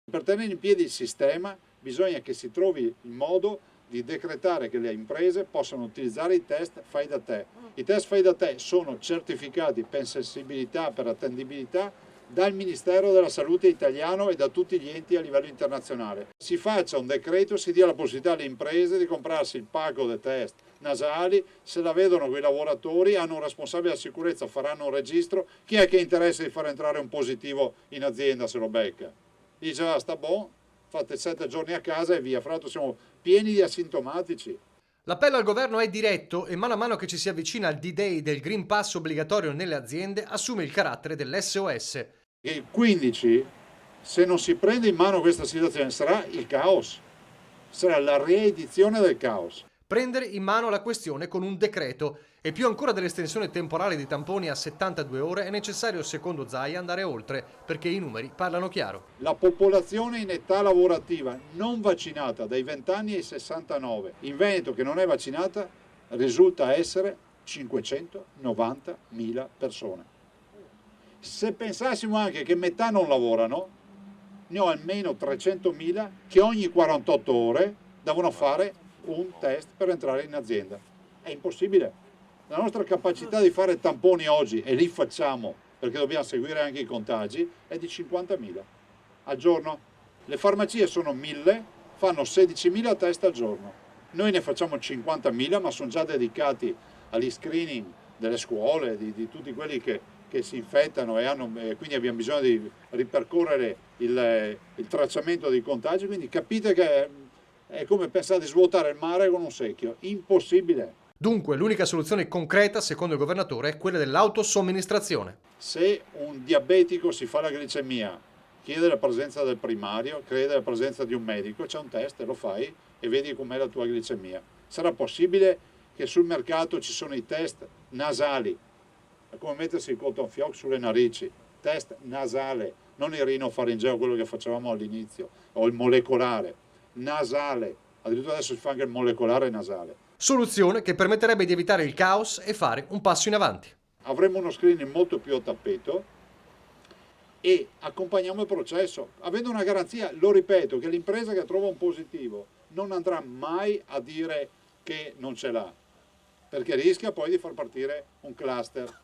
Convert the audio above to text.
Per tenere in piedi il sistema bisogna che si trovi il modo di decretare che le imprese possano utilizzare i test fai da te. I test fai da te sono certificati per sensibilità, per attendibilità dal Ministero della Salute italiano e da tutti gli enti a livello internazionale. Si faccia un decreto, si dia la possibilità alle imprese di comprarsi il pacco dei test nasali, se la vedono quei lavoratori, hanno un responsabile della sicurezza, faranno un registro, chi è che interessa di far entrare un positivo in azienda se lo becca? Dice, ah, sta buono, fate 7 giorni a casa e via, fra l'altro siamo pieni di asintomatici. L'appello al governo è diretto e mano a mano che ci si avvicina al D-Day del Green Pass obbligatorio nelle aziende assume il carattere dell'SOS. Il 15, se non si prende in mano questa situazione, sarà il caos, sarà la riedizione del caos. Prendere in mano la questione con un decreto e più ancora dell'estensione temporale dei tamponi a 72 ore è necessario, secondo Zaia, andare oltre perché i numeri parlano chiaro. La popolazione in età lavorativa non vaccinata dai 20 anni ai 69, in Veneto che non è vaccinata, risulta essere 590.000 persone. Se pensassimo anche che metà non lavorano, ne ho almeno 300.000 che ogni 48 ore devono fare un test per entrare in azienda. È impossibile. La nostra capacità di fare tamponi oggi, e li facciamo perché dobbiamo seguire anche i contagi, è di 50.000 al giorno. Le farmacie sono 1.000, fanno 16.000 test al giorno. Noi ne facciamo 50.000, ma sono già dedicati agli screening delle scuole, di tutti quelli che si infettano e quindi abbiamo bisogno di ripercorrere il tracciamento dei contagi. Quindi capite che è come pensare di svuotare il mare con un secchio. Impossibile. Dunque, l'unica soluzione concreta, secondo il governatore, è quella dell'autosomministrazione. Se un diabetico si fa la glicemia, chiede la presenza del primario, chiede la presenza di un medico, c'è un test, lo fai e vedi com'è la tua glicemia. Sarà possibile che sul mercato ci sono i test nasali, è come mettersi il cotton fioc sulle narici, test nasale, non il rinofaringeo, quello che facevamo all'inizio, o il molecolare, nasale, addirittura adesso si fa anche il molecolare nasale. Soluzione che permetterebbe di evitare il caos e fare un passo in avanti. Avremo uno screening molto più a tappeto e accompagniamo il processo, avendo una garanzia, lo ripeto, che l'impresa che trova un positivo non andrà mai a dire che non ce l'ha, perché rischia poi di far partire un cluster.